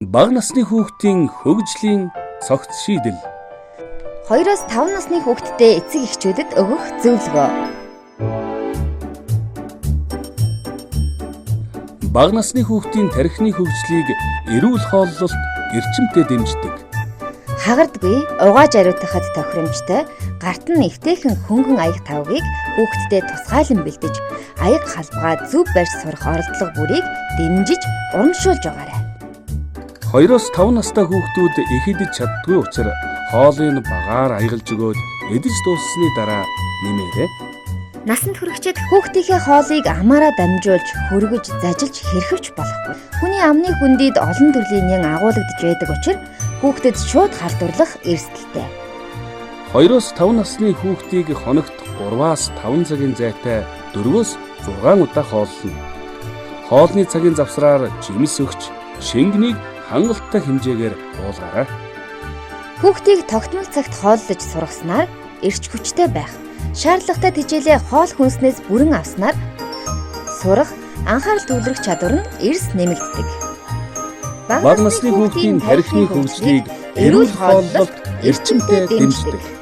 Бага насны хүүхдийн хөгжлийн цогц шийдэл. 2-5 насны хүүхэдтэй эцэг эхчүүдэд өгөх зөвлөгөө. Бага насны хүүхдийн тархины хөгжлийг эрүүл хооллолт эрчимтэй дэмждэг. Хагардгүй, угааж ариутахад тохиромжтой, гарт нь эвтэйхэн хөнгөн аяг тавгийг хүүхэдтэй тусгайлан бэлдэж, аяг халбгаа зөв барьж сурах оролдлого бүрийг дэмжиж, урамшуулж байгаарай. 2-5 настай хүүхдүүд их идэж чаддгүй учраас хоолыг багаар аягалж өгөөд эдэж дууссаны дараа нэмээрэй. Насанд хүрэхчид хүүхдийнхээ хоолыг амаараа дамжуулж, хөргөж, зажилж хэрхэвч болохгүй. Хүний амны хүндийд олон төрлийн нян агуулгадж байдаг учраас хүүхдэд шууд халдварлах эрсдэлтэй. 2-5 насны хүүхдийг хоногт 3-5 цагийн зайтай 4-6 удаа хооллоно. Хоолны цагийн завсраар жимс өгч, шингэнийг хангалттай хэмжээгээр уулгаарай. Хүүхдийг тогтмол цагт хооллож сургаснаар эрч хүчтэй байх. Шаардлагатай тэжээлээ хоол хүнснээс бүрэн авснаар сурах, анхаарал төвлөрөх чадвар нь эрс нэмэгддэг. Бага насны хүүхдийн тархины хөгжлийг эрүүл хооллолт эрчимтэй дэмждэг.